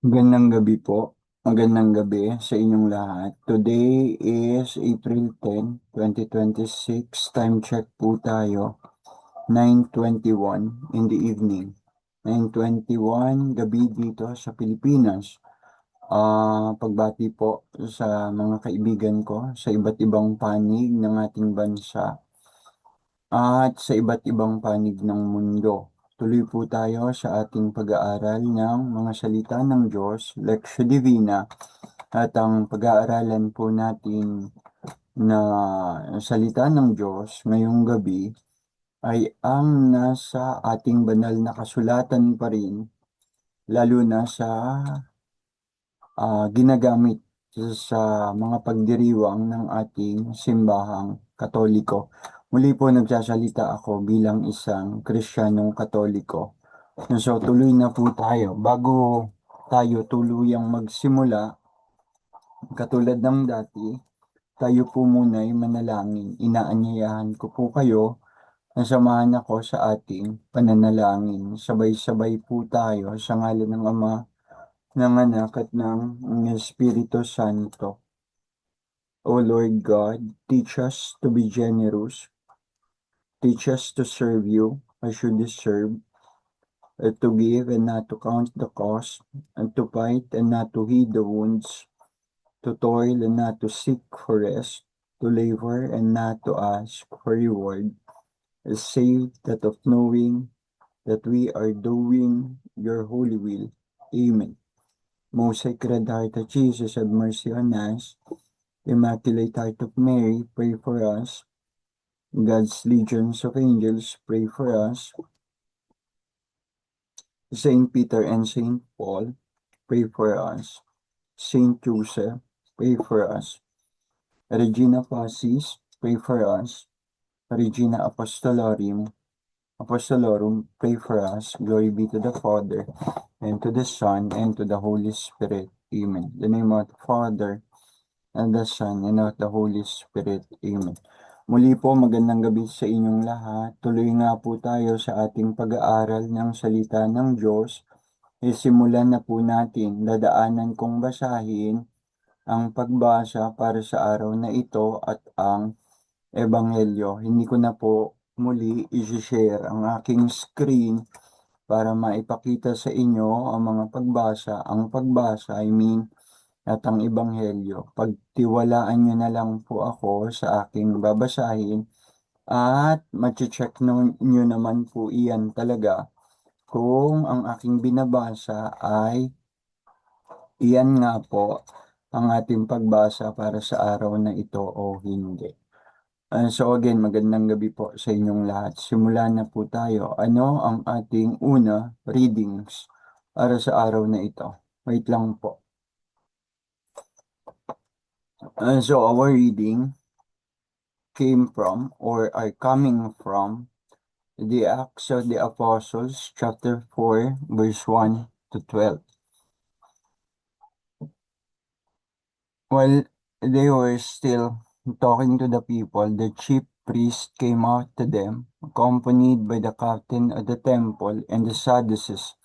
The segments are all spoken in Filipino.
Magandang gabi po. Magandang gabi sa inyong lahat. Today is April 10, 2026. Time check po tayo. 9:21 in the evening. 9:21 gabi dito sa Pilipinas. Pagbati po sa mga kaibigan ko sa iba't ibang panig ng ating bansa at sa iba't ibang panig ng mundo. Tuloy po tayo sa ating pag-aaral ng mga salita ng Diyos, Lectio Divina, at ang pag-aaralan po natin na salita ng Diyos ngayong gabi ay ang nasa ating banal na kasulatan pa rin, lalo na sa ginagamit sa mga pagdiriwang ng ating simbahang Katoliko. Muli po nagsasalita ako bilang isang Kristiyanong Katoliko. So tuloy na po tayo. Bago tayo tuluyang magsimula, katulad ng dati, tayo po muna ay manalangin. Inaanyayahan ko po kayo na samahan ako sa ating pananalangin. Sabay-sabay po tayo sa ngalan ng Ama, ng Anak at ng Espiritu Santo. O Lord God, teach us to be generous, teach us to serve you as you deserve, to give and not to count the cost, and to fight and not to heed the wounds, to toil and not to seek for rest, to labor and not to ask for reward, save that of knowing that we are doing your holy will. Amen. Most Sacred Heart of Jesus, have mercy on us. Immaculate Heart of Mary, pray for us. God's legions of angels, pray for us. Saint Peter and Saint Paul, pray for us. Saint Joseph, pray for us. Regina Passis, pray for us. Regina Apostolorum, pray for us. Glory be to the Father, and to the Son, and to the Holy Spirit. Amen. In the name of the Father, and the Son, and of the Holy Spirit. Amen. Muli po, magandang gabi sa inyong lahat. Tuloy nga po tayo sa ating pag-aaral ng salita ng Diyos. Simulan na po natin. Dadaanan kong basahin ang pagbasa para sa araw na ito at ang Ebanghelyo. Hindi ko na po muli i-share ang aking screen para maipakita sa inyo ang mga pagbasa. Ang pagbasa, at ang Ebanghelyo. Pagtiwalaan nyo na lang po ako sa aking babasahin at mache-check nyo naman po iyan talaga kung ang aking binabasa ay iyan nga po ang ating pagbasa para sa araw na ito o hindi. So again, magandang gabi po sa inyong lahat. Simulan na po tayo. Ano ang ating una readings para sa araw na ito? Wait lang po. So our reading came from or are coming from the Acts of the Apostles, chapter 4, verse 1 to 12. While they were still talking to the people, the chief priest came out to them, accompanied by the captain of the temple and the Sadducees.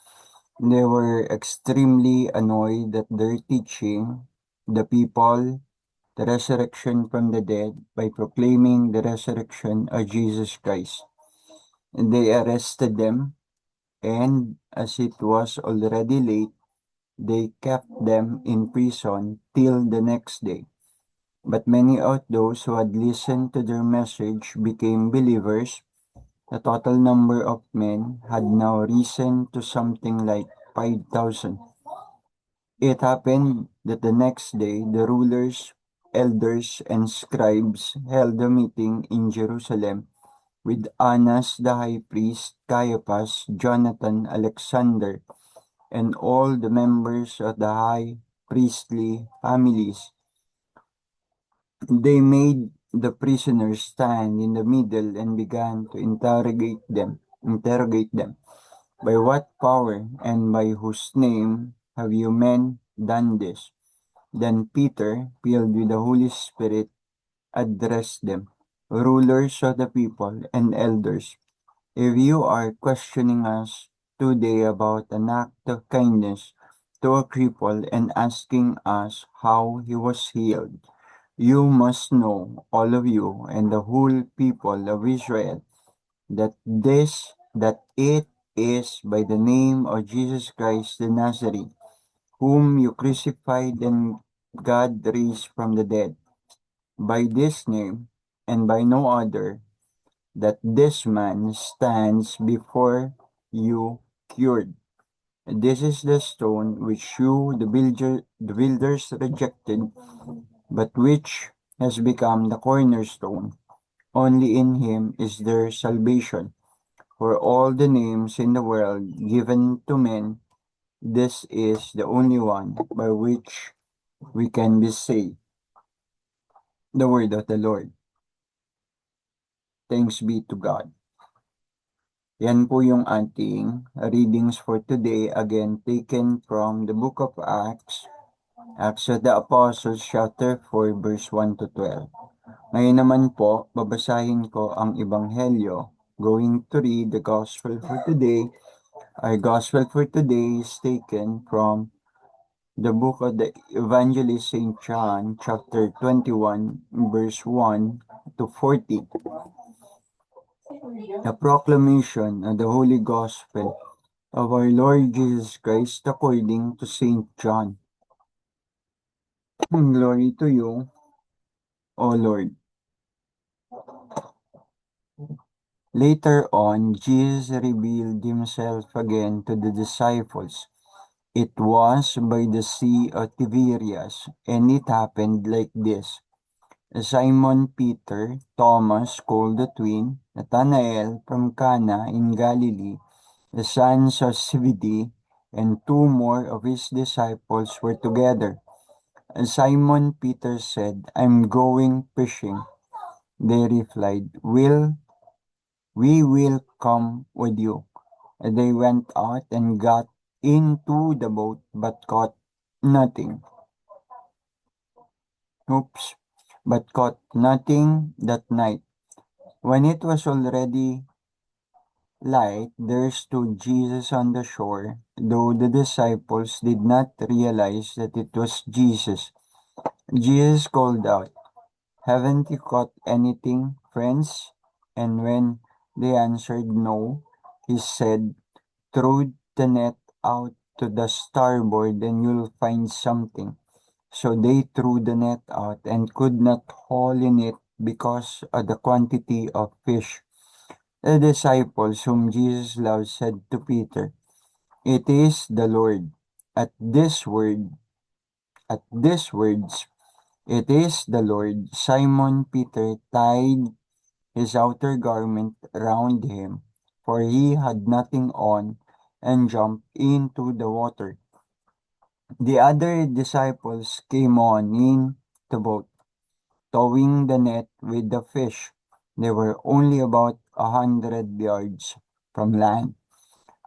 They were extremely annoyed at their teaching the people the resurrection from the dead by proclaiming the resurrection of Jesus Christ. They arrested them, and as it was already late, they kept them in prison till the next day. But many of those who had listened to their message became believers. The total number of men had now risen to something like 5,000. It happened that the next day the rulers, elders, and scribes held a meeting in Jerusalem with Annas the high priest, Caiaphas, Jonathan, Alexander, and all the members of the high priestly families. They made the prisoners stand in the middle and began to interrogate them. By what power and by whose name have you men done this? Then Peter, filled with the Holy Spirit, addressed them, rulers of the people and elders. If you are questioning us today about an act of kindness to a cripple and asking us how he was healed. You must know, all of you and the whole people of Israel, that it is by the name of Jesus Christ the Nazarene, whom you crucified and God raised from the dead. By this name, and by no other, that this man stands before you cured. This is the stone which you, the builders, rejected, but which has become the cornerstone. Only in him is there salvation. For all the names in the world given to men, this is the only one by which we can be saved. The word of the Lord. Thanks be to God. Yan po yung ating readings for today, again taken from the book of Acts, Acts of the Apostles chapter 4 verse 1 to 12. Ngayon naman po, babasahin ko ang Ebanghelyo. Going to read the Gospel for today. Our Gospel for today is taken from the book of the Evangelist St. John, chapter 21, verse 1 to 40. The proclamation of the Holy Gospel of our Lord Jesus Christ according to St. John. Glory to you, O Lord. Later on, Jesus revealed himself again to the disciples. It was by the Sea of Tiberias, and it happened like this. Simon Peter, Thomas called the twin, Nathanael from Cana in Galilee, the sons of Zebedee, and two more of his disciples were together. Simon Peter said, I'm going fishing. They replied, We will come with you. They went out and got into the boat but caught nothing. But caught nothing that night. When it was already light, there stood Jesus on the shore, though the disciples did not realize that it was Jesus. Jesus called out, Haven't you caught anything, friends? And when they answered no, he said, Throw the net out to the starboard and you'll find something. So they threw the net out and could not haul in it because of the quantity of fish. The disciples whom Jesus loved said to Peter, It is the Lord. At these words, It is the Lord, Simon Peter tied his outer garment round him, for he had nothing on, and jumped into the water. The other disciples came on in the boat, towing the net with the fish. They were only about 100 yards from land.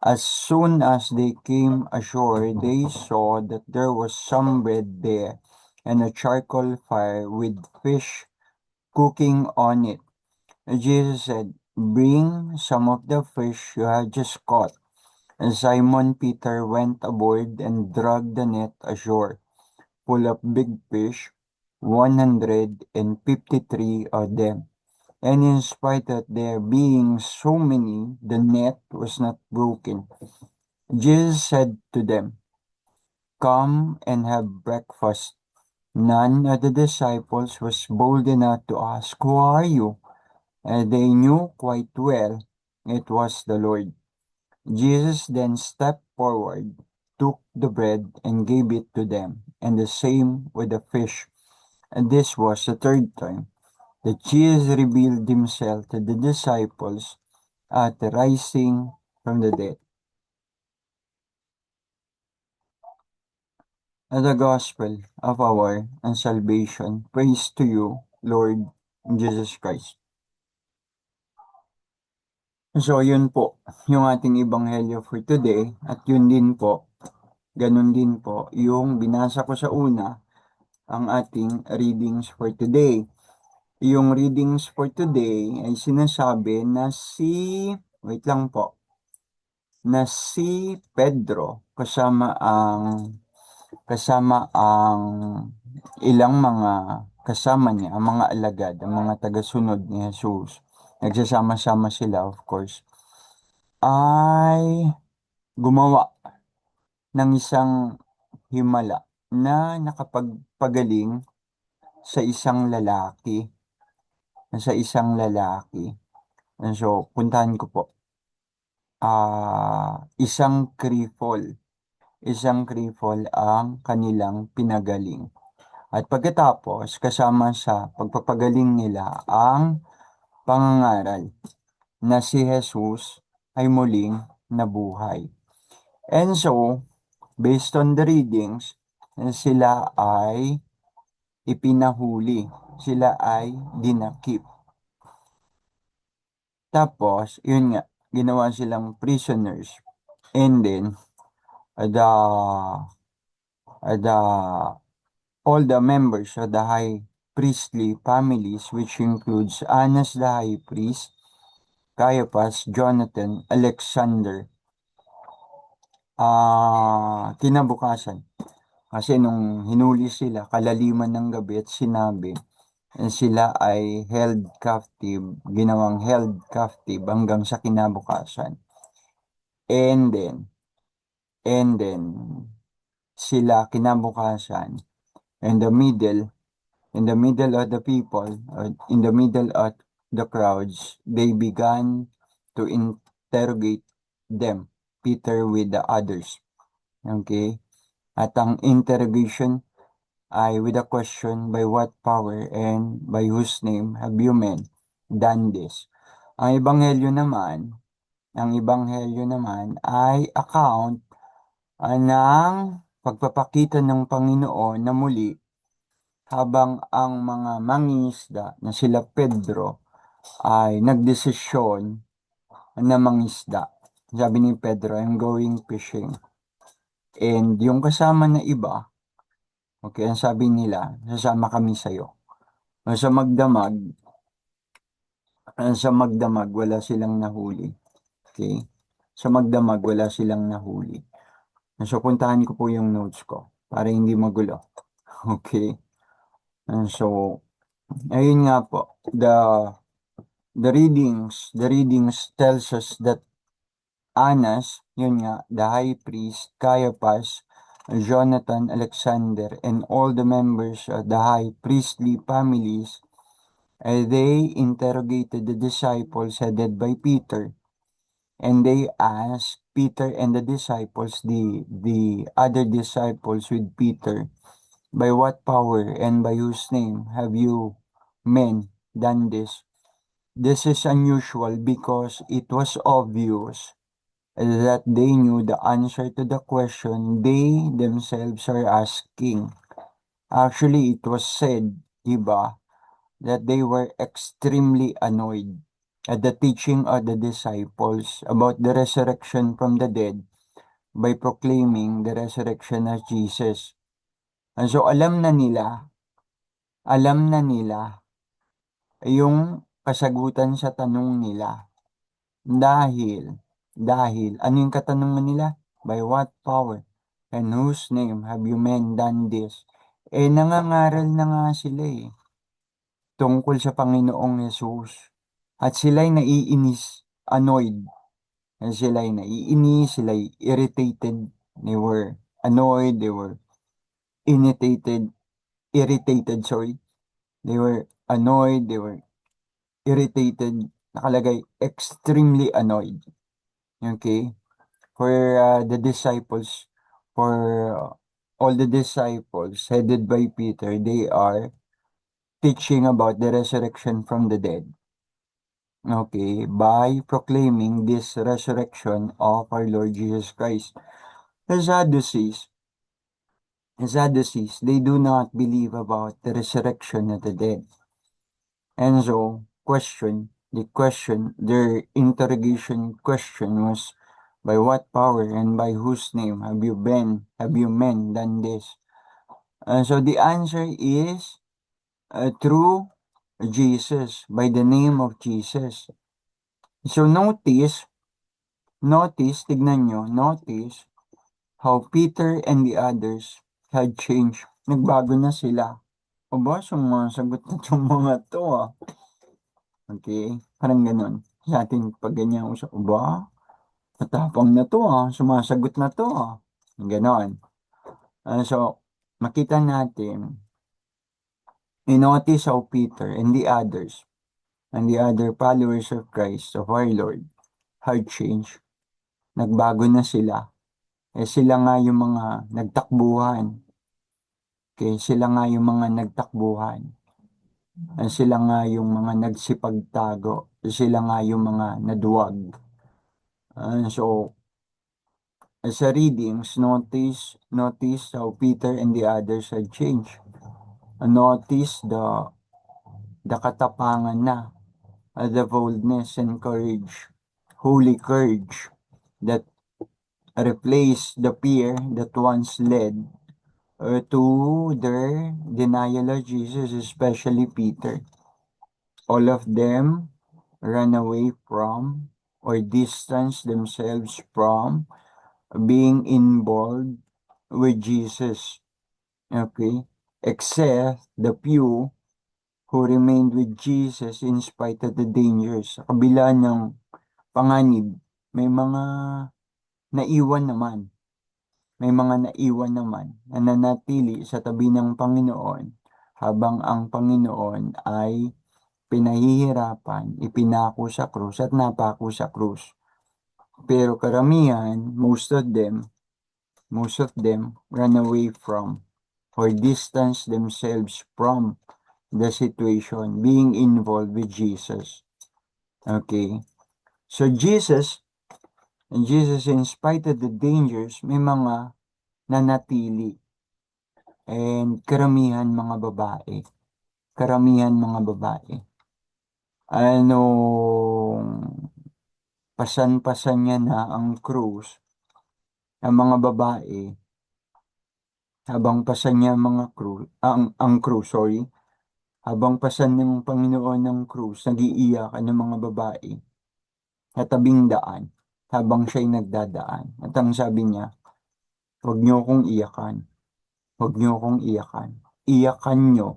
As soon as they came ashore, they saw that there was some bread there, and a charcoal fire with fish cooking on it. Jesus said, Bring some of the fish you have just caught. And Simon Peter went aboard and dragged the net ashore, full of big fish, 153 of them. And in spite of there being so many, the net was not broken. Jesus said to them, Come and have breakfast. None of the disciples was bold enough to ask, Who are you? And they knew quite well it was the Lord. Jesus then stepped forward, took the bread, and gave it to them, and the same with the fish. And this was the third time that Jesus revealed himself to the disciples at the rising from the dead. The gospel of our and salvation. Praise to you, Lord Jesus Christ. So, yun po, yung ating ebanghelyo for today. At yun din po, ganun din po, yung binasa ko sa una, ang ating readings for today. Yung readings for today ay sinasabi na wait lang po, na si Pedro kasama ang kasama ang ilang mga kasama niya, ang mga alagad, ang mga tagasunod ni Jesus. Nagsasama-sama sila, of course, ay gumawa ng isang himala na nakapagpagaling sa isang lalaki, sa isang lalaki. So, puntahan ko po. Isang cripple ang kanilang pinagaling. At pagkatapos, kasama sa pagpapagaling nila ang pangangaral na si Jesus ay muling nabuhay. And so, based on the readings, sila ay ipinahuli. Sila ay dinakip. Tapos, yun nga, ginawa silang prisoners. And then, the all the members of the high priestly families, which includes Annas the high priest, Caiaphas, Jonathan, Alexander, kinabukasan. Kasi nung hinuli sila, kalaliman ng gabi at sinabi, sila ay held captive, ginawang held captive hanggang sa kinabukasan. And then, sila kinabukasan, in the middle, in the middle of the people, in the middle of the crowds, they began to interrogate them, Peter with the others. Okay? At ang interrogation ay with a question, by what power and by whose name have you men done this? Ang ebanghelyo naman ay account ng pagpapakita ng Panginoon na muli habang ang mga mangingisda na sila Pedro ay nagdesisyon na mangisda. Sabi ni Pedro, I'm going fishing. And yung kasama na iba, okay, ang sabi nila, sasama kami sa'yo. Sa magdamag, wala silang nahuli. Okay? Sa magdamag, wala silang nahuli. So, puntahan ko po yung notes ko para hindi magulo. Okay? So, ayun nga po, the readings tells us that Annas, yun nga, the high priest, Caiaphas, Jonathan, Alexander, and all the members of the high priestly families, they interrogated the disciples headed by Peter, and they asked Peter and the disciples, the other disciples with Peter, by what power and by whose name have you men done this? This is unusual because it was obvious that they knew the answer to the question they themselves are asking. Actually, it was said, diba, that they were extremely annoyed at the teaching of the disciples about the resurrection from the dead by proclaiming the resurrection of Jesus. And so alam na nila yung kasagutan sa tanong nila. Dahil, ano yung katanungan nila? By what power and whose name have you men done this? Nangangaral na nga sila tungkol sa Panginoong Yesus. At sila'y naiinis, annoyed. Sila'y naiinis, sila'y irritated. They were annoyed, they were irritated, sorry. They were annoyed, they were irritated, nakalagay extremely annoyed. Okay? For the disciples, for all the disciples headed by Peter, they are teaching about the resurrection from the dead. Okay? By proclaiming this resurrection of our Lord Jesus Christ. The Sadducees, they do not believe about the resurrection of the dead. And so, their interrogation question was, by what power and by whose name have you men done this? So the answer is through Jesus, by the name of Jesus. So notice how Peter and the others had changed. Nagbago na sila. O ba, sumasagot na itong mga to ah. Okay? Parang ganun. Sa atin, pag ganyan usap, o ba, matapang na to ah. Sumasagot na to ah. Ganon. So, makita natin, in-notice how Peter and the other followers of Christ, of our Lord, had changed. Nagbago na sila. Eh sila nga yung mga nagtakbuhan. Okay, sila nga yung mga nagtakbuhan. Sila nga yung mga nagsipagtago. Sila nga yung mga naduwag. So, sa readings, notice how Peter and the others had changed. Notice the katapangan na, the boldness and courage, holy courage that replaced the fear that once led to their denial of Jesus, especially Peter. All of them ran away from or distanced themselves from being involved with Jesus. Okay? Except the few who remained with Jesus in spite of the dangers. Sa kabila ng panganib, may mga naiwan naman. May mga naiwan naman na nanatili sa tabi ng Panginoon habang ang Panginoon ay pinahihirapan, ipinako sa krus at napako sa krus. Pero karamihan, most of them ran away from or distance themselves from the situation, being involved with Jesus. Okay? So Jesus, in spite of the dangers, may mga nanatili. And karamihan mga babae. Karamihan mga babae. Anong pasan-pasan niya na ang krus, ang mga babae, habang pasan niya mga krus, ang krus, sorry, habang pasan ng Panginoon ng krus, nag-iiyakan ng mga babae sa tabing daan habang siya'y nagdadaan. At ang sabi niya, huwag niyo akong iyakan. Huwag niyo akong iyakan. Iyakan niyo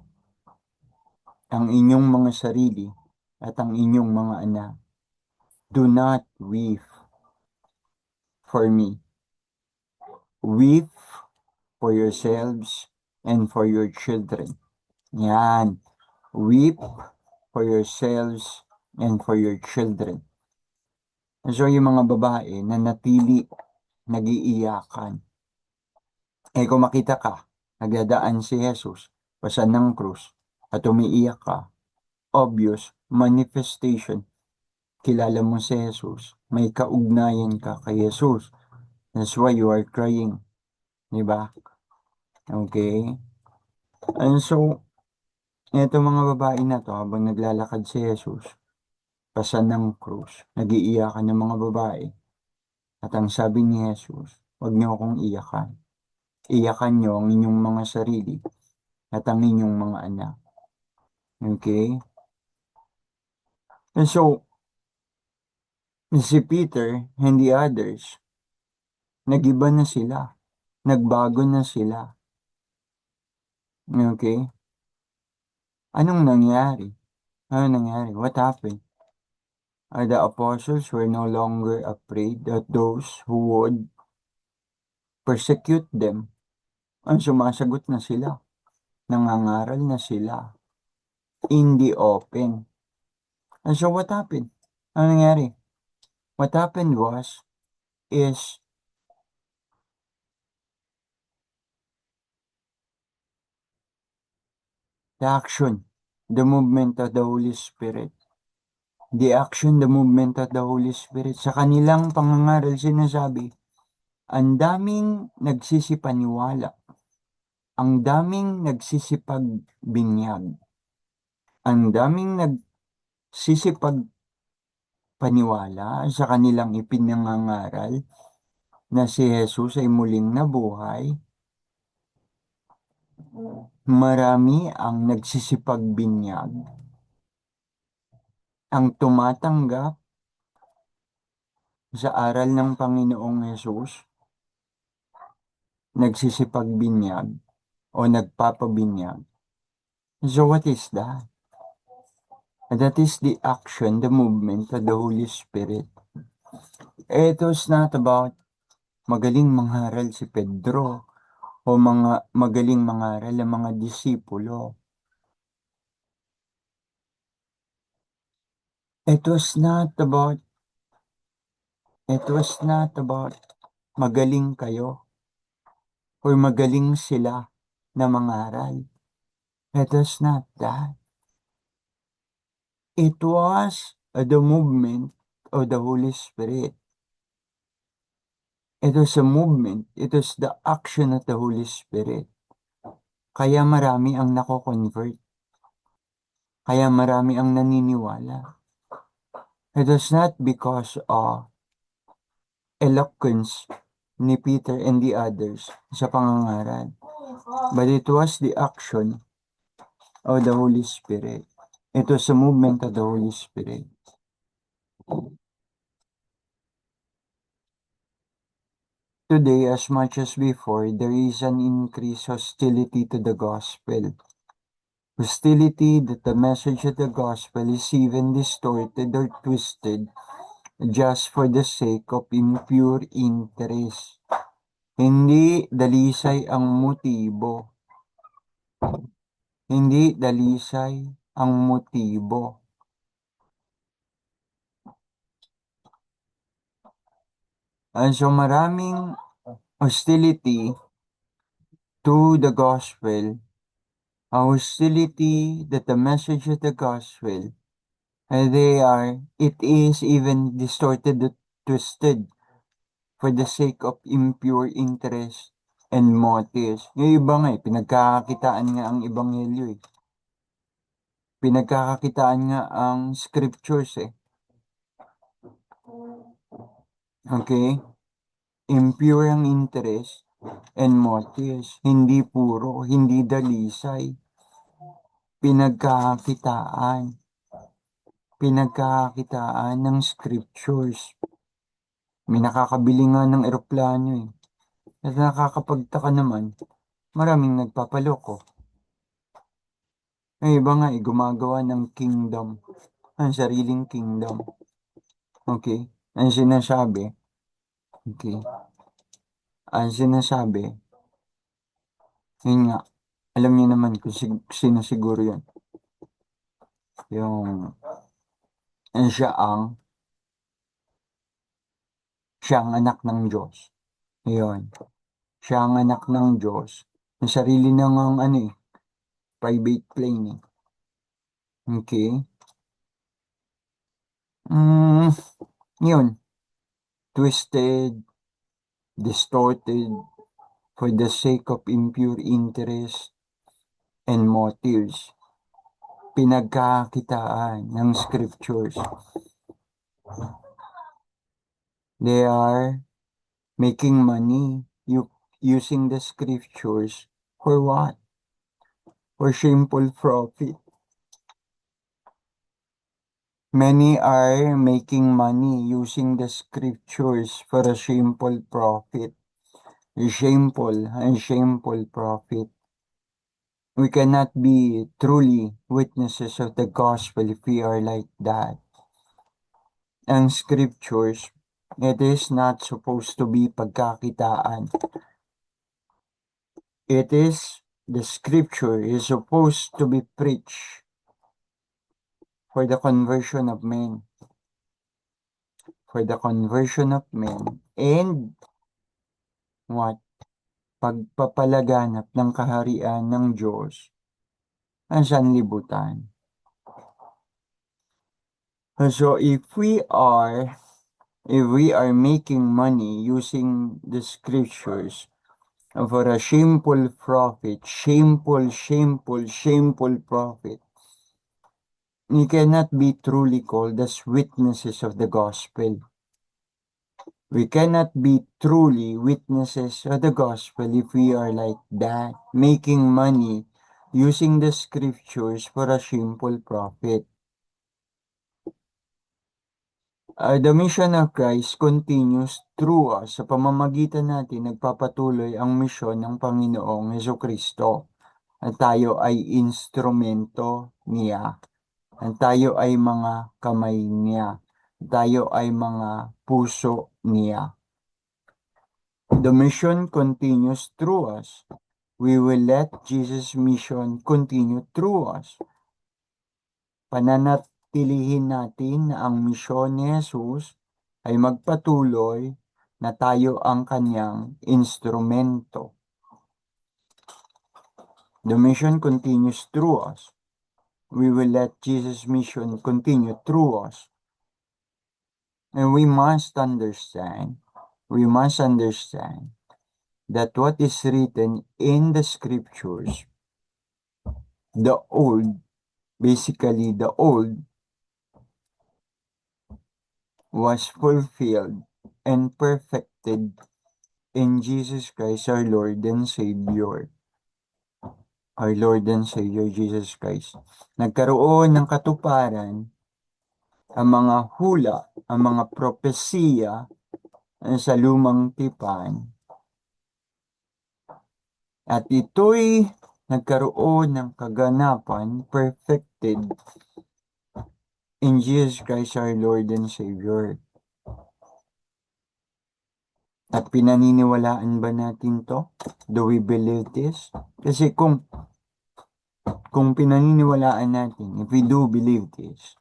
ang inyong mga sarili at ang inyong mga anak. Do not weep for me. Weep for yourselves and for your children. Yan. Weep for yourselves and for your children. So yung mga babae na natili, nag-iiyakan. Eh kung makita ka, nagdadaan si Jesus, pasan ng krus, at umiiyak ka, obvious manifestation. Kilala mo si Jesus, may kaugnayan ka kay Jesus. That's why you are crying. Diba? Okay? And so, ito mga babae na to, habang naglalakad si Jesus, pasan ng krus, nag-iiyakan ng mga babae. At ang sabi ni Jesus, huwag niyo akong iyakan. Iyakan niyo ang inyong mga sarili at ang inyong mga anak. Okay? And so, si Peter and the others, nagiba na sila. Nagbago na sila. Okay? Anong nangyari? Ano nangyari? What happened? The apostles were no longer afraid that those who would persecute them. Ang sumasagot na sila. Nangangaral na sila. In the open. And so what happened? Ano nangyari? What happened is the action, the movement of the Holy Spirit. The action, the movement of the Holy Spirit. Sa kanilang pangangaral sinasabi, ang daming nagsisipaniwala, ang daming nagsisipagbinyag, ang daming nagsisipagpaniwala sa kanilang ipinangangaral na si Jesus ay muling nabuhay. Marami ang nagsisipagbinyag, ang tumatanggap sa aral ng Panginoong Jesus, nagsisipagbinyag, o nagpapabinyag. So what is that? That is the action, the movement of the Holy Spirit. It was not about magaling mangharal si Pedro o magaling mangaral ang mga disipulo. It was not about magaling kayo or magaling sila na mangaral. It was not that. It was the movement of the Holy Spirit. It was a movement. It was the action of the Holy Spirit. Kaya marami ang nako-convert. Kaya marami ang naniniwala. It was not because of eloquence ni Peter and the others sa pangangaral. But it was the action of the Holy Spirit. It was a movement of the Holy Spirit. Today, as much as before, there is an increased hostility to the gospel. Hostility that the message of the gospel is even distorted or twisted just for the sake of impure interest. Hindi dalisay ang motibo. Hindi dalisay ang motibo. And so maraming hostility to the gospel, a hostility that the message of the gospel, it is even distorted, twisted for the sake of impure interest and motives. Yung iba nga pinagkakakitaan nga ang ebanghelyo eh. Pinagkakakitaan nga ang scriptures eh. Okay? Impure ang interest and motives. Hindi puro, hindi dalisay. Pinagkakakitaan. Pinagkakakitaan ng scriptures. May nakakabili nga ng eroplano eh. At nakakapagtaka naman, maraming nagpapaloko. May iba nga gumagawa ng kingdom, ang sariling kingdom. Okay? Ang sinasabi, yun nga, alam niyo naman kung sino siguro yun. Siya ang anak ng Diyos. Yun. Siya ang anak ng Diyos. Ang sarili ng private plane eh. Okay? Yun. Twisted, distorted, for the sake of impure interest and motives. Pinagkakitaan ng scriptures. They are making money using the scriptures for what? For shameful profit. Many are making money using the scriptures for a shameful profit. Shameful profit. We cannot be truly witnesses of the gospel if we are like that. Ang scriptures, it is not supposed to be pagkakitaan. The scripture is supposed to be preached for the conversion of men. For the conversion of men and what? Pagpapalaganap ng kaharian ng Diyos ang sanlibutan. So if we are making money using the scriptures for a shameful profit, shameful profit, we cannot be truly called as witnesses of the gospel. We cannot be truly witnesses of the gospel if we are like that, making money using the scriptures for a shameful profit. The mission of Christ continues through us. Sa pamamagitan natin, nagpapatuloy ang misyon ng Panginoong Hesukristo. At tayo ay instrumento niya. At tayo ay mga kamay niya. Tayo ay mga puso niya. The mission continues through us. We will let Jesus' mission continue through us. Pananatilihin natin na ang misyon ni Jesus ay magpatuloy na tayo ang kanyang instrumento. The mission continues through us. We will let Jesus' mission continue through us. And we must understand that what is written in the scriptures, basically the old, was fulfilled and perfected in Jesus Christ, our Lord and Savior. Our Lord and Savior, Jesus Christ. Nagkaroon ng katuparan ang mga hula, ang mga propesiya sa lumang tipan. At ito'y nagkaroon ng kaganapan, perfected in Jesus Christ, our Lord and Savior. At pinaniniwalaan ba natin to? Do we believe this? Kasi kung pinaniniwalaan natin, if we do believe this,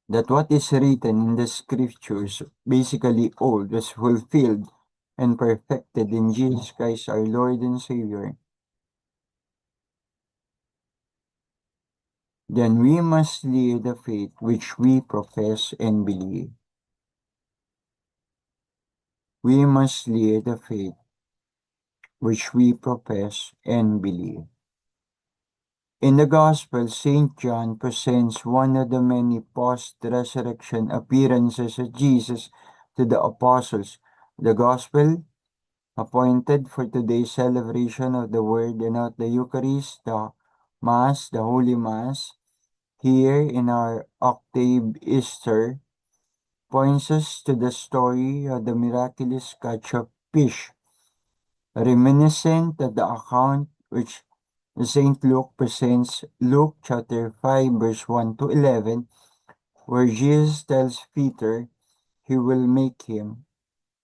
that what is written in the scriptures, basically all, was fulfilled and perfected in Jesus Christ, our Lord and Savior, then we must live the faith which we profess and believe. We must live the faith which we profess and believe. In the Gospel, St. John presents one of the many post-resurrection appearances of Jesus to the apostles. The Gospel appointed for today's celebration of the Word and of the Eucharist, the Mass, the Holy Mass, here in our octave Easter, points us to the story of the miraculous catch of fish, reminiscent of the account which St. Luke presents, Luke chapter 5 verse 1 to 11, where Jesus tells Peter he will make him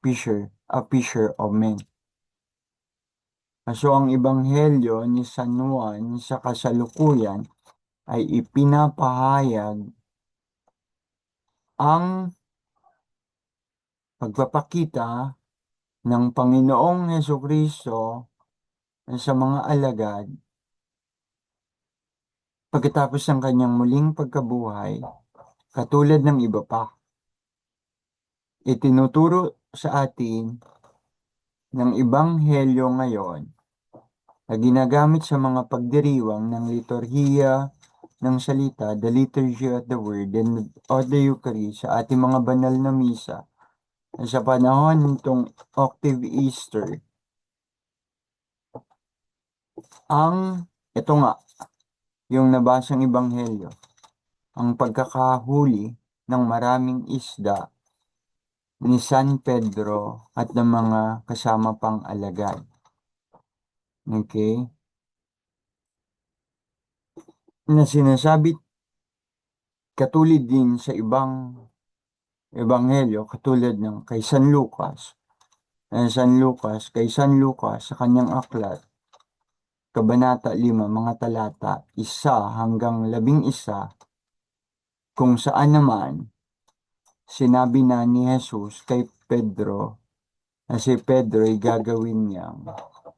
a fisher of men. So ang ebanghelyo ni San Juan sa kasalukuyan ay ipinapahayag ang pagpapakita ng Panginoong Hesukristo sa mga alagad pagkatapos ng kanyang muling pagkabuhay, katulad ng iba pa. Itinuturo sa atin ng ebanghelyo ngayon na ginagamit sa mga pagdiriwang ng liturhiya ng salita, the liturgy of the word and of the Eucharist sa ating mga banal na misa sa panahon nitong octave Easter. Ito nga, yung nabasang ebanghelyo, ang pagkakahuli ng maraming isda ni San Pedro at ng mga kasama pang alagad. Okay? Na sinasabi katulad din sa ibang ebanghelyo, katulad ng kay San Lucas. Kay San Lucas sa kanyang aklat, Kabanata 5, mga talata 1 hanggang 11, kung saan naman sinabi na ni Jesus kay Pedro na si Pedro ay gagawin niyang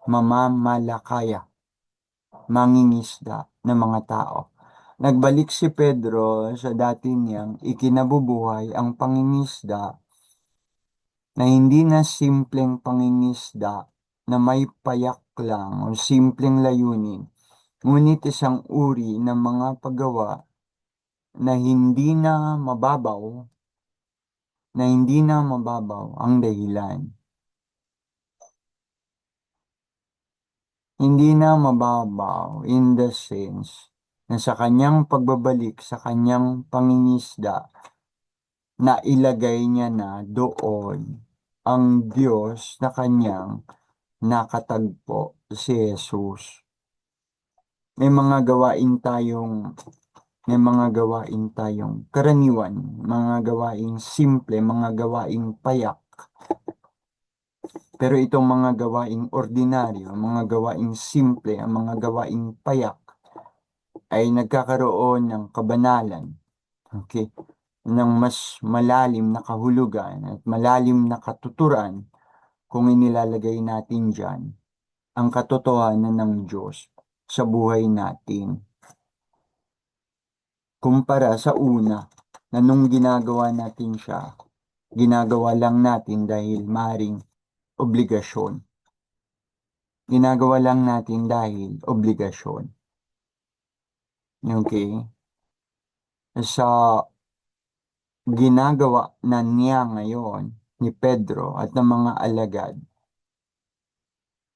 mamamalakaya, mangingisda ng mga tao. Nagbalik si Pedro sa dati niyang ikinabubuhay ang pangingisda na hindi na simpleng pangingisda na may payak lang o simpleng layunin, ngunit isang uri ng mga paggawa na hindi na mababaw ang dahilan. Hindi na mababaw in the sense na sa kanyang pagbabalik sa kanyang pangingisda, na ilagay niya na doon ang Diyos na kanyang nakatagpo, si Jesus. May mga gawain tayong may mga gawain tayong karaniwan, mga gawaing simple, mga gawaing payak. Pero itong mga gawaing ordinaryo, mga gawaing simple, ang mga gawaing payak ay nagkakaroon ng kabanalan, okay, ng mas malalim na kahulugan at malalim na katuturan kung inilalagay natin dyan ang katotohanan ng Diyos sa buhay natin. Kumpara sa una na nung ginagawa natin siya, ginagawa lang natin dahil maring obligasyon. Ginagawa lang natin dahil obligasyon. Okay? Sa ginagawa na niya ngayon ni Pedro at ng mga alagad,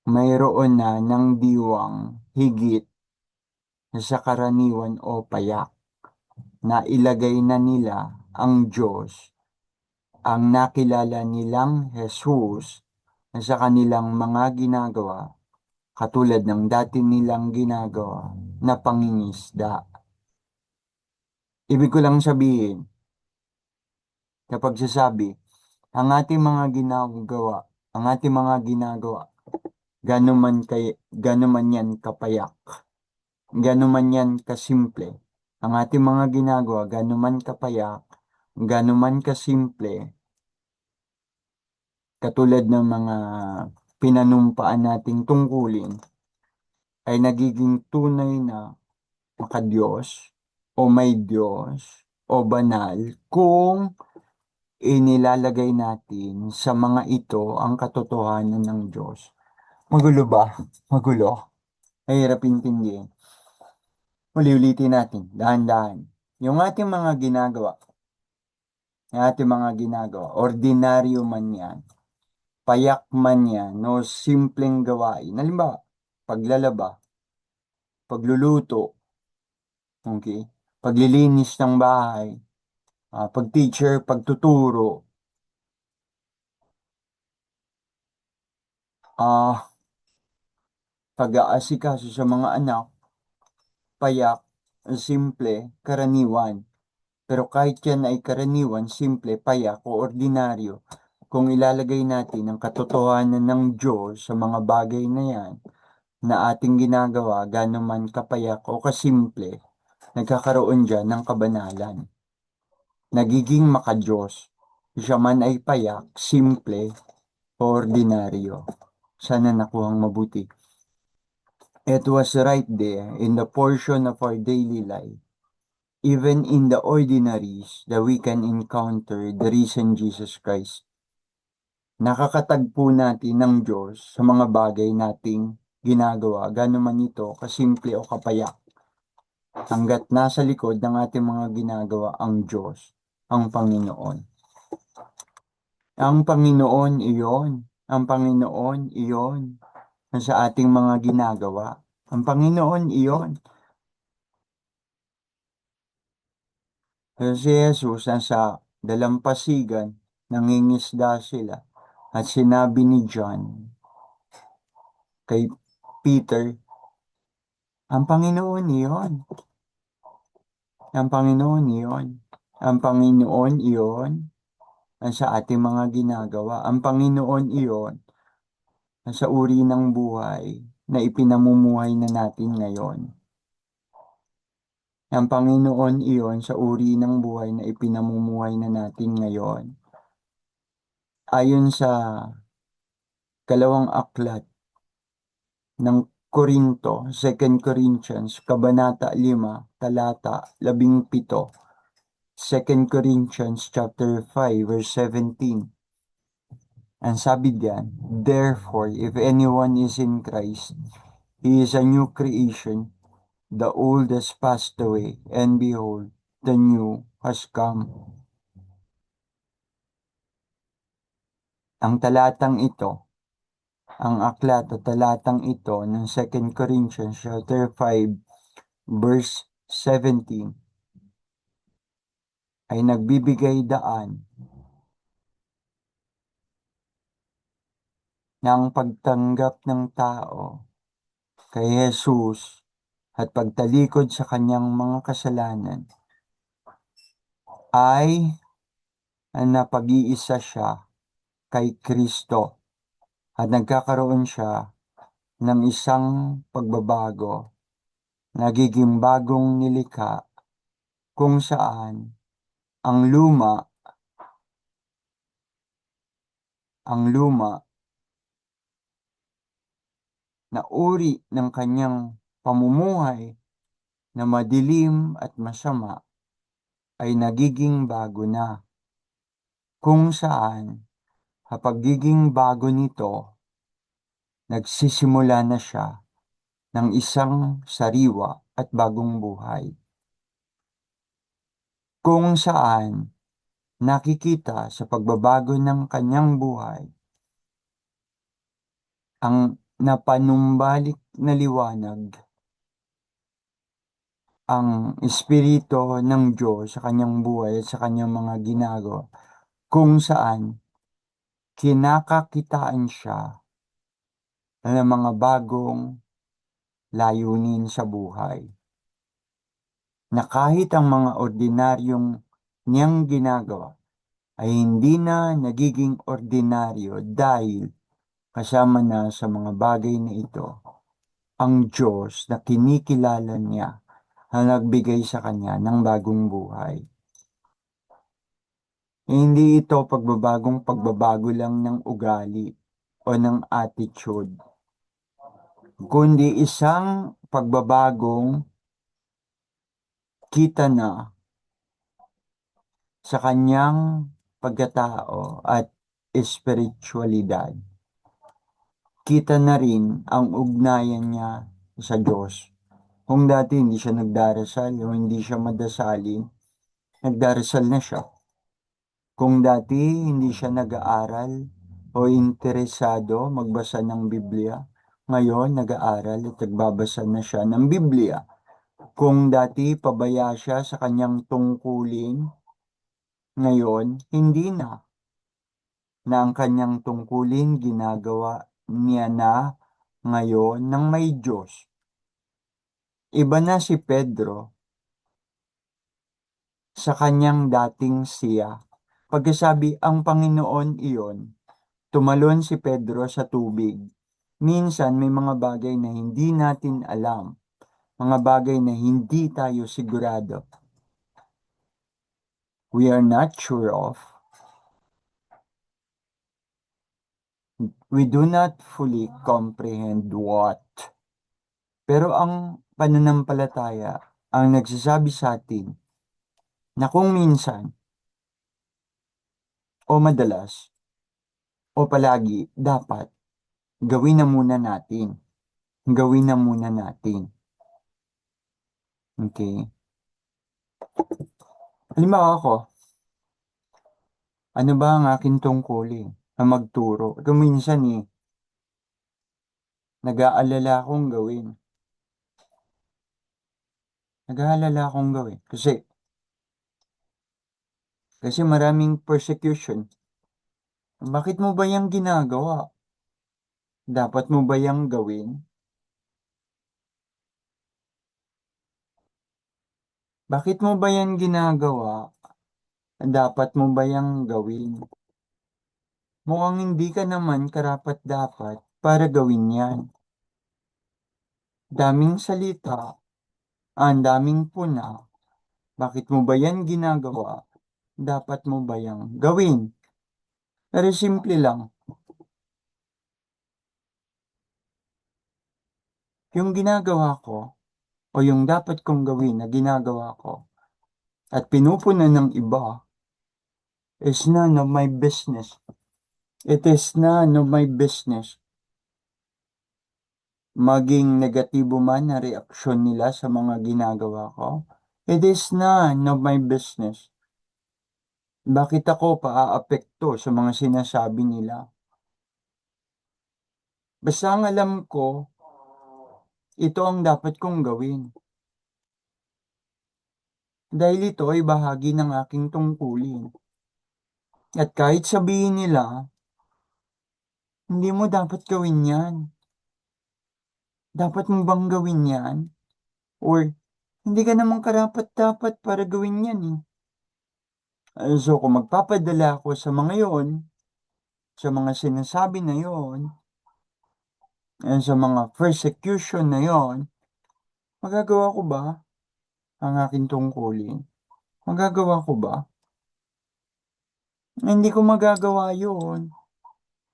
mayroon na ng diwang higit sa karaniwan o payak na ilagay na nila ang Diyos, ang nakilala nilang Jesus sa kanilang mga ginagawa, katulad ng dati nilang ginagawa na pangingisda. Ibig ko lang sabihin, kapag sasabi, ang ating mga ginagawa, gano'n man yan kapayak, gano'n man yan kasimple. Ang ating mga ginagawa, gano'n man kapayak, gano'n man kasimple, katulad ng mga pinanumpaan nating tungkulin, ay nagiging tunay na makadiyos o may Diyos o banal kung inilalagay natin sa mga ito ang katotohanan ng Diyos. Magulo ba? Magulo? Mahirap intindihin. Uli-ulitin natin, dahan-dahan. Yung ating mga ginagawa, ordinaryo man yan, payak man yan, no simpleng gawain. Halimbawa, paglalaba, pagluluto, okay? Paglilinis ng bahay, pag-teacher, pagtuturo, ah, pag-aasikaso sa mga anak, payak, simple, karaniwan. Pero kahit yan ay karaniwan, simple, payak o ordinaryo, kung ilalagay natin ang katotohanan ng Diyos sa mga bagay na yan, na ating ginagawa, gaano man kapayak o kasimple, nagkakaroon dyan ng kabanalan. Nagiging makadiyos. Siya man ay payak, simple, o ordinaryo. Sana nakuhang mabuti. It was right there in the portion of our daily life, even in the ordinaries, that we can encounter the risen Jesus Christ. Nakakatagpo natin ng Diyos sa mga bagay nating ginagawa, gano'n man ito kasimple o kapayak. Hanggat nasa likod ng ating mga ginagawa ang Diyos, ang Panginoon. Ang Panginoon iyon. Ang Panginoon iyon sa ating mga ginagawa. Ang Panginoon iyon. Si Jesus nasa dalampasigan, nangingisda sila. At sinabi ni John kay Peter, ang Panginoon iyon. Ang Panginoon iyon. Ang Panginoon iyon ang sa ating mga ginagawa. Ang Panginoon iyon ang sa uri ng buhay na ipinamumuhay na natin ngayon. Ang Panginoon iyon sa uri ng buhay na ipinamumuhay na natin ngayon. Ayon sa kalawang aklat ng Korinto, 2 Corinthians, Kabanata 5, Talata 17. 2 Corinthians chapter 5, verse 17. Ang sabi diyan, therefore, if anyone is in Christ, he is a new creation. The old has passed away, and behold, the new has come. Ang talatang ito, ang aklat o talatang ito ng 2 Corinthians chapter 5, verse 17 ay nagbibigay daan ng pagtanggap ng tao kay Jesus at pagtalikod sa kanyang mga kasalanan ay napag-iisa siya kay Kristo at nagkakaroon siya ng isang pagbabago, nagiging bagong nilikha kung saan ang luma na uri ng kanyang pamumuhay na madilim at masama ay nagiging bago na, kung saan sa pagiging bago nito, nagsisimula na siya ng isang sariwa at bagong buhay, kung saan nakikita sa pagbabago ng kanyang buhay ang napanumbalik na liwanag, ang Espiritu ng Diyos sa kanyang buhay at sa kanyang mga ginagawa, kung saan kinakakitaan siya ng mga bagong layunin sa buhay. Na kahit ang mga ordinaryong niyang ginagawa ay hindi na nagiging ordinaryo dahil kasama na sa mga bagay na ito ang Diyos na kinikilala niya na nagbigay sa kanya ng bagong buhay. Hindi ito pagbabago lang ng ugali o ng attitude, kundi isang pagbabagong kita na sa kanyang pagkatao at espiritualidad. Kita na rin ang ugnayan niya sa Diyos. Kung dati hindi siya nagdarasal o hindi siya madasalin, nagdarasal na siya. Kung dati hindi siya nag-aaral o interesado magbasa ng Biblia, ngayon nag-aaral at nagbabasa na siya ng Biblia. Kung dati pabaya siya sa kanyang tungkulin, ngayon hindi na. Na ang kanyang tungkulin ginagawa niya na ngayon ng may Diyos. Iba na si Pedro sa kanyang dating siya. Pagkasabi ang Panginoon iyon, tumalon si Pedro sa tubig. Minsan may mga bagay na hindi natin alam, mga bagay na hindi tayo sigurado. We are not sure of. We do not fully comprehend what. Pero ang pananampalataya ang nagsasabi sa atin na kung minsan o madalas o palagi dapat gawin na muna natin. Gawin na muna natin. Okay? Halimbawa ako, ano ba ang aking tungkulin? Na magturo. Kung minsan nag-aalala akong gawin. Nag-aalala akong gawin. Kasi maraming persecution. Bakit mo ba yung ginagawa? Dapat mo ba yung gawin? Bakit mo ba yan ginagawa? Dapat mo ba yung gawin? Mukhang hindi ka naman karapat-dapat para gawin yan. Daming salita, ang daming puna. Bakit mo ba yan ginagawa? Dapat mo ba yang gawin? Pero simple lang. Yung ginagawa ko o yung dapat kong gawin na ginagawa ko at pinupuna ng iba is none of my business. It is none of my business. Maging negatibo man na reaksyon nila sa mga ginagawa ko, it is none of my business. Bakit ako paaapekto sa mga sinasabi nila? Basta ang alam ko, ito ang dapat kong gawin. dahil ito ay bahagi ng aking tungkulin. At kahit sabihin nila, hindi mo dapat gawin yan. Dapat mo bang gawin yan? Or, hindi ka naman karapat-dapat para gawin yan eh. So, kung magpapadala ako sa mga yon, sa mga sinasabi na yon, sa mga persecution na yon, magagawa ko ba ang aking tungkulin? Magagawa ko ba? Hindi ko magagawa yon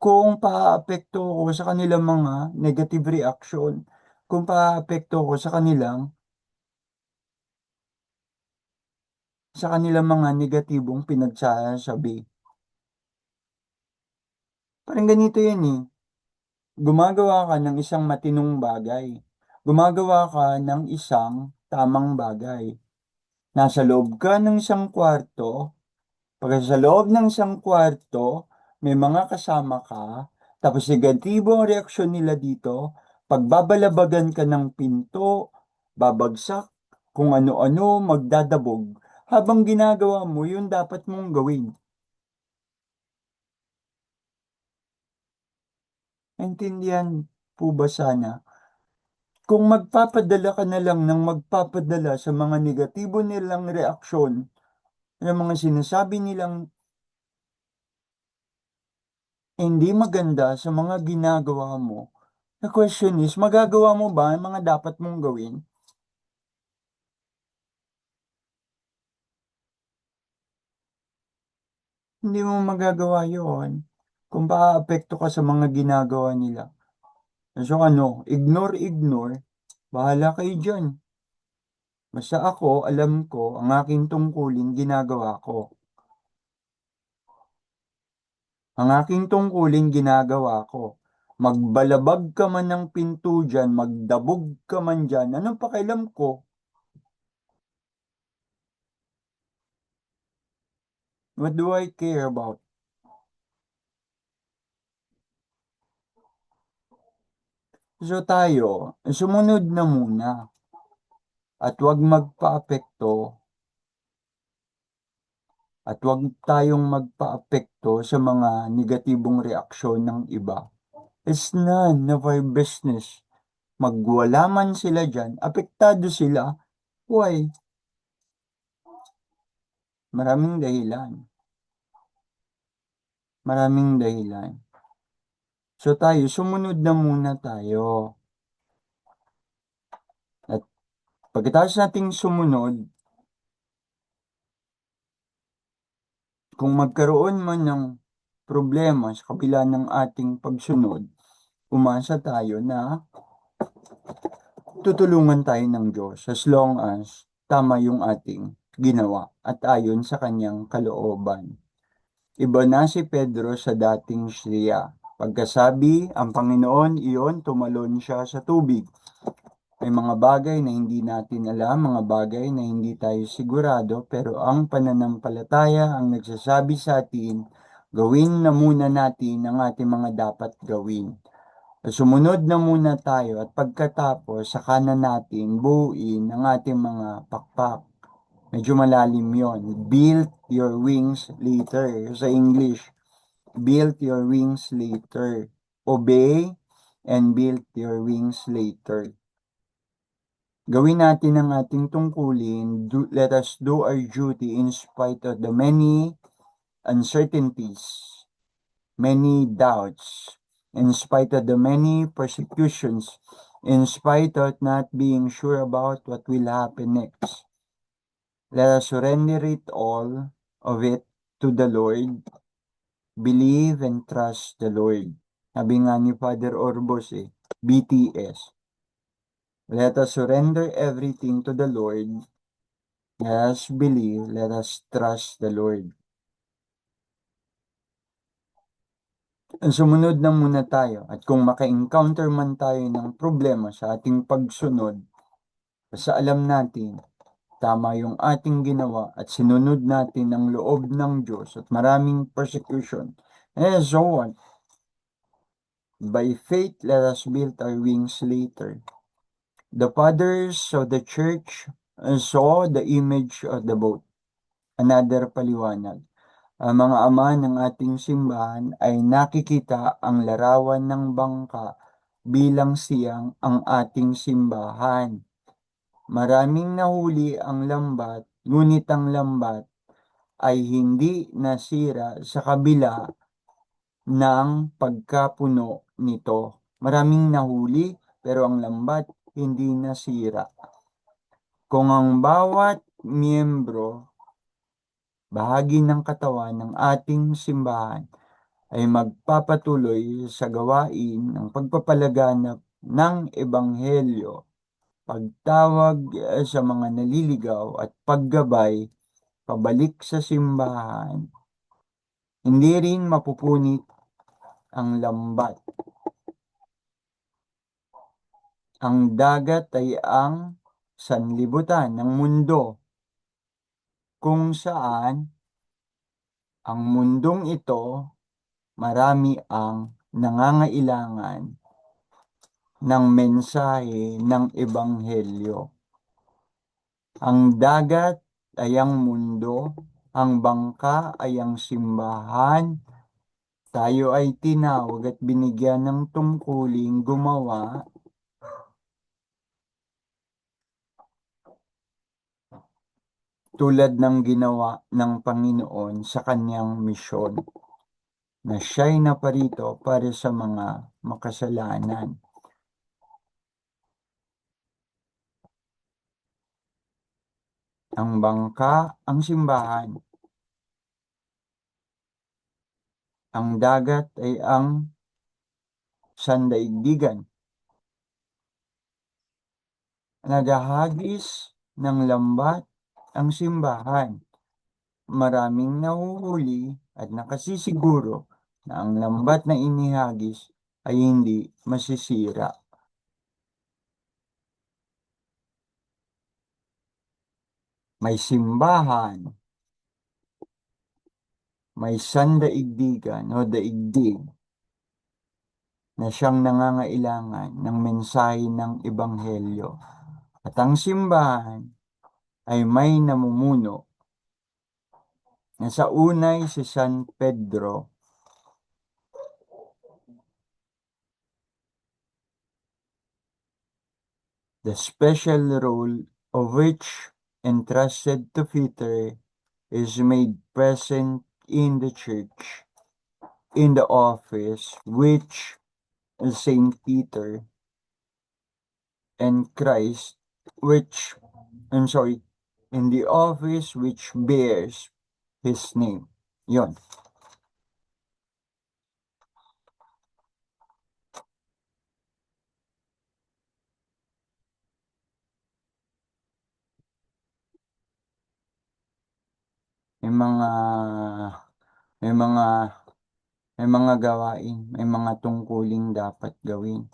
kung paaapekto ko sa kanilang mga negative reaction, kung paaapekto ko sa kanilang mga negatibong pinagsasabi. Parang ganito yan eh. Gumagawa ka ng isang matinong bagay. Gumagawa ka ng isang tamang bagay. Nasa loob ka ng isang kwarto. Pag sa loob ng isang kwarto, may mga kasama ka. Tapos negatibo ang reaksyon nila dito. Pagbabalabagan ka ng pinto, babagsak, kung ano-ano, magdadabog. Habang ginagawa mo, yun dapat mong gawin. Naintindihan po ba sana? Kung magpapadala ka na lang ng magpapadala sa mga negatibo nilang reaksyon, ng mga sinasabi nilang hindi maganda sa mga ginagawa mo, the question is, magagawa mo ba ang mga dapat mong gawin? Hindi mo magagawa yon kung paapekto ka sa mga ginagawa nila. So ano, ignore, bahala kayo dyan. Basta ako, alam ko, ang aking tungkulin, ginagawa ko. Ang aking tungkulin ginagawa ko. Magbalabag ka man ng pinto dyan, magdabog ka man dyan, anong pakialam ko? What do I care about? So tayo, sumunod na muna at huwag magpaapekto at huwag tayong magpaapekto sa mga negatibong reaksyon ng iba. It's none of our business. Magwala man sila dyan, apektado sila. Why? Maraming dahilan. Maraming dahilan. So tayo, sumunod na muna tayo. At pagkatapos nating sumunod, kung magkaroon man ng problema sa kabila ng ating pagsunod, umasa tayo na tutulungan tayo ng Diyos as long as tama yung ating ginawa at ayon sa kanyang kalooban. Iba na si Pedro sa dating siya. Pagkasabi, ang Panginoon iyon, tumalon siya sa tubig. May mga bagay na hindi natin alam, mga bagay na hindi tayo sigurado, pero ang pananampalataya ang nagsasabi sa atin, gawin na muna natin ang ating mga dapat gawin. Sumunod na muna tayo at pagkatapos, saka na natin buuin ang ating mga pakpak. Medyo malalim yon. Build your wings later. Sa English, build your wings later. Obey and build your wings later. Gawin natin ang ating tungkulin. Let us do our duty in spite of the many uncertainties, many doubts, in spite of the many persecutions, in spite of not being sure about what will happen next. Let us surrender it all of it to the Lord. Believe and trust the Lord. Sabi nga ni Father Orbos BTS. Let us surrender everything to the Lord. Let us believe, let us trust the Lord. Sumunod na muna tayo at kung maka-encounter man tayo ng problema sa ating pagsunod, sa alam natin, tama yung ating ginawa at sinunod natin ang loob ng Diyos at maraming persecution. And so on. By faith, let us build our wings later. The fathers of the church saw the image of the boat. Another paliwanag. Ang mga ama ng ating simbahan ay nakikita ang larawan ng bangka bilang siyang ang ating simbahan. Maraming nahuli ang lambat, ngunit ang lambat ay hindi nasira sa kabila ng pagkapuno nito. Maraming nahuli pero ang lambat hindi nasira. Kung ang bawat miyembro, bahagi ng katawan ng ating simbahan ay magpapatuloy sa gawain ng pagpapalaganap ng Ebanghelyo, pagtawag sa mga naliligaw at paggabay pabalik sa simbahan, hindi rin mapupunit ang lambat. Ang dagat ay ang sanlibutan ng mundo kung saan ang mundong ito marami ang nangangailangan ng mensahe ng Ebanghelyo. Ang dagat ay ang mundo, ang bangka ay ang simbahan. Tayo ay tinawag at binigyan ng tungkuling gumawa tulad ng ginawa ng Panginoon sa kanyang misyon, na siya'y naparito para sa mga makasalanan. Ang bangka, ang simbahan. Ang dagat ay ang sandaigdigan. Nagahagis ng lambat ang simbahan. Maraming nahuhuli at nakasisiguro na ang lambat na inihagis ay hindi masisira. May simbahan, may sandaigdigan o daigdig na siyang nangangailangan ng mensahe ng Ebanghelyo. At ang simbahan ay may namumuno na sa unay si San Pedro, the special role of which entrusted to Peter is made present in the church in the office which Saint Peter and Christ, in the office which bears his name. Yon. May mga, may mga, may mga gawain, may mga tungkuling dapat gawin.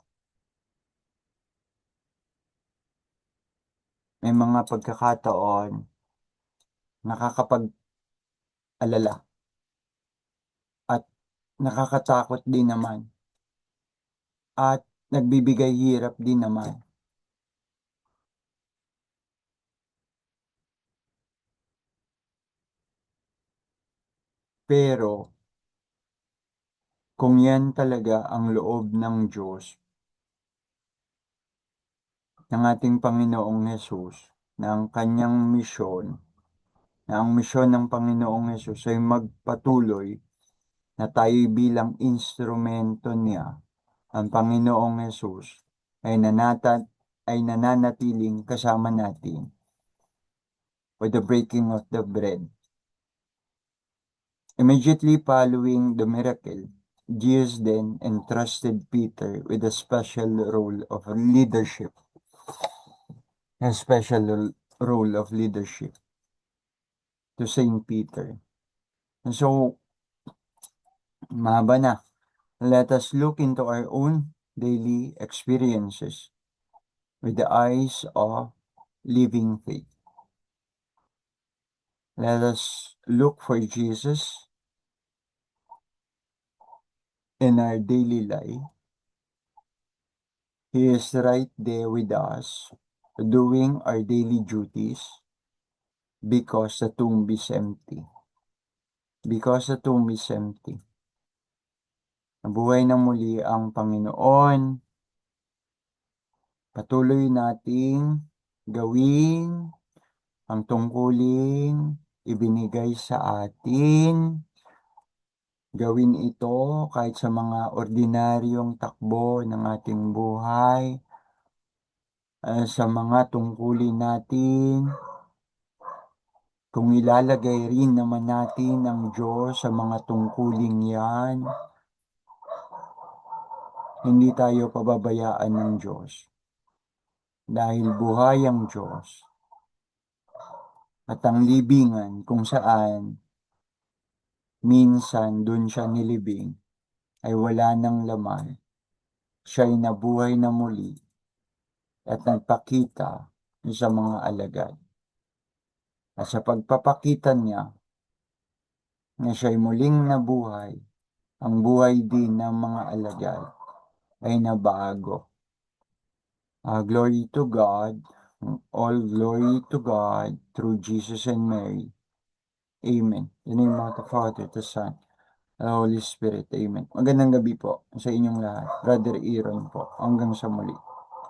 May mga pagkakataon, nakakapag-alala at nakakatakot din naman at nagbibigay hirap din naman. Pero kung yan talaga ang loob ng Diyos, ng ating Panginoong Hesus, na ang kanyang misyon, na ang misyon ng Panginoong Hesus ay magpatuloy na tayo bilang instrumento niya, ang Panginoong Hesus ay nananatiling kasama natin with the breaking of the bread. Immediately following the miracle, Jesus then entrusted Peter with a special role of leadership. A special role of leadership to Saint Peter. And so, mahaba na. Let us look into our own daily experiences with the eyes of living faith. Let us look for Jesus in our daily life. He is right there with us. doing our daily duties because the tomb is empty. Because the tomb is empty. Nabuhay na muli ang Panginoon. Patuloy nating gawin ang tungkulin ibinigay sa atin. Gawin ito kahit sa mga ordinaryong takbo ng ating buhay, sa mga tungkulin natin. Kung ilalagay rin naman natin ang Diyos sa mga tungkuling yan, hindi tayo pababayaan ng Diyos. Dahil buhay ang Diyos at ang libingan kung saan minsan dun siya nilibing ay wala ng laman. Siya'y nabuhay na muli at nagpakita sa mga alagad. At sa pagpapakita niya na siya'y muling nabuhay, ang buhay din ng mga alagad ay nabago. Glory to God, all glory to God through Jesus and Mary. Amen. In the name of the Father, the Son, and the Holy Spirit. Amen. Magandang gabi po sa inyong lahat. Brother Aaron po. Hanggang sa muli.